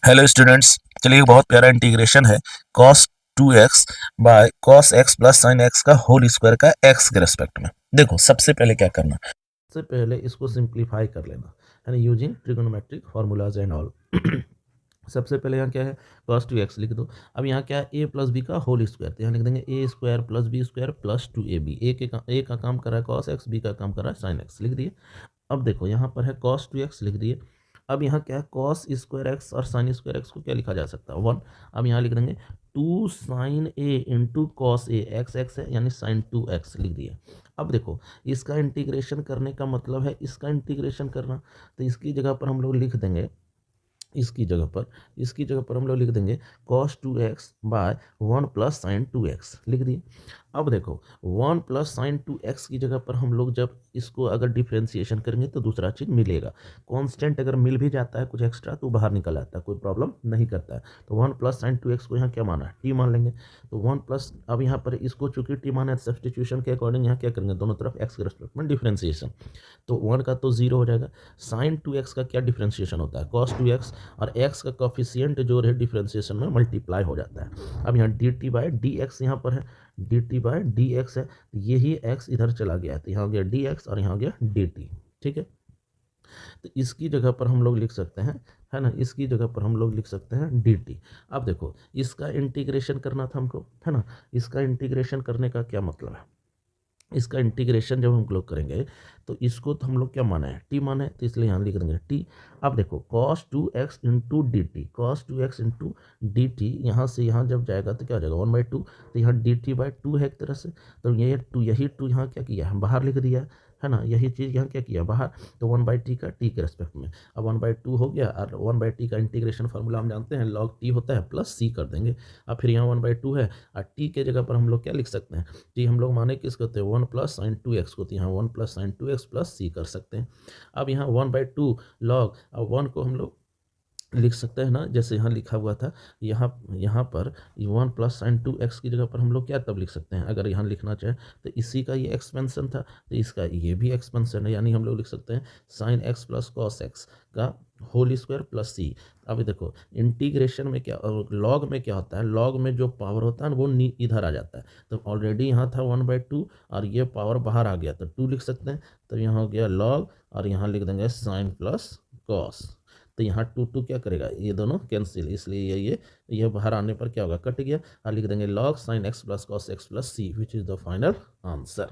Hello students, चलिए बहुत प्यारा इंटीग्रेशन है cos 2x by cos x plus sin x का होल स्क्वायर का x के रेस्पेक्ट में। देखो सबसे पहले क्या करना, सबसे पहले इसको सिंप्लीफाई कर लेना है ना, using trigonometric formulas and all. सबसे पहले यहाँ क्या है, cos 2x लिख दो। अब यहाँ क्या है, a प्लस बी का होल स्क्वायर, तो यहाँ लिख देंगे a square plus b square plus 2ab। A का काम कर रहा है cos x, बी का काम कर रहा है sin x, लिख दिए। अब देखो यहाँ पर है cos 2x लिख दिए। अब यहाँ क्या है, कॉस स्क्वायर एक्स और साइन स्क्वायर एक्स को क्या लिखा जा सकता है, 1। अब यहाँ लिख देंगे 2 sign A into cos A, x x है यानी साइन 2x लिख दिए। अब देखो इसका इंटीग्रेशन करने का मतलब है इसका इंटीग्रेशन करना, तो इसकी जगह पर हम लोग लिख देंगे, इसकी जगह पर हम लोग लिख देंगे cos 2x bye 1 plus sign 2x लिख दिए। अब देखो 1 प्लस साइन 2x की जगह पर हम लोग जब इसको अगर डिफ्रेंसिएशन करेंगे तो दूसरा चीज़ मिलेगा। कांस्टेंट अगर मिल भी जाता है कुछ एक्स्ट्रा तो बाहर निकल आता है, कोई प्रॉब्लम नहीं करता है। तो 1 प्लस साइन 2x को यहाँ क्या माना है, टी मान लेंगे। तो 1 प्लस, अब यहाँ पर इसको चूंकि टी माना है, सब्सटीट्यूशन के अकॉर्डिंग यहाँ क्या करेंगे, दोनों तरफ एक्स के रेस्पेक्ट में डिफ्रेंसिएशन। तो 1 का तो 0 हो जाएगा। साइन 2x का क्या डिफ्रेंसिएशन होता है, cos 2x, और x का कॉफिशियंट जो है डिफ्रेंसिएशन में मल्टीप्लाई हो जाता है। अब यहाँ D T by D x यहाँ पर है, D T by D x है, यही x इधर चला गया है, तो यहाँ हो गया डी एक्स और यहाँ हो गया डी टी। ठीक है, तो इसकी जगह पर हम लोग लिख सकते हैं, है ना, इसकी जगह पर हम लोग लिख सकते हैं डी टी। अब देखो इसका इंटीग्रेशन करना था हमको, है ना। इसका इंटीग्रेशन करने का क्या मतलब है, इसका इंटीग्रेशन जब हम लोग करेंगे तो इसको तो हम लोग क्या माना है, टी माना है, तो इसलिए यहाँ लिख देंगे टी। अब देखो cos 2x into D T, cos 2x into D T, यहाँ से यहाँ जब जाएगा तो क्या हो जाएगा 1/2, तो यहाँ डी टी बाई 2 है एक तरह से। तो ये टू, यही 2 यहाँ क्या किया है, बाहर लिख दिया है ना, यही चीज़ यहाँ क्या किया बाहर। तो 1/t का टी के रेस्पेक्ट में, अब 1/2 हो गया, और 1/t का इंटीग्रेशन फार्मूला हम जानते हैं, log t होता है प्लस c कर देंगे। अब फिर यहाँ 1/2 है, और t के जगह पर हम लोग क्या लिख सकते हैं, टी हम लोग माने किसको होते हैं, 1 प्लस साइन 2x को, तो यहाँ 1 प्लस साइन 2x प्लस सी कर सकते हैं। अब यहाँ 1/2 लॉग, अब 1 को हम लोग लिख सकते हैं ना, जैसे यहाँ लिखा हुआ था, यहाँ पर 1 प्लस साइन 2x की जगह पर हम लोग क्या तब लिख सकते हैं, अगर यहाँ लिखना चाहे तो इसी का ये एक्सपेंशन था, तो इसका ये भी एक्सपेंशन है, यानी हम लोग लिख सकते हैं sine x plus cos x का होल स्क्वायर प्लस सी। अभी देखो इंटीग्रेशन में क्या, लॉग में क्या होता है, लॉग में जो पावर होता है ना वो इधर आ जाता है। तो ऑलरेडी यहाँ था 1/2 और ये पावर बाहर आ गया, तो 2 लिख सकते हैं। तो यहाँ हो गया लॉग, और यहाँ लिख देंगे साइन प्लस कॉस। तो यहाँ 2 क्या करेगा, ये दोनों कैंसिल, इसलिए ये बाहर आने पर क्या होगा, कट गया, और लिख देंगे log sine x plus cos x plus c, which is the final answer.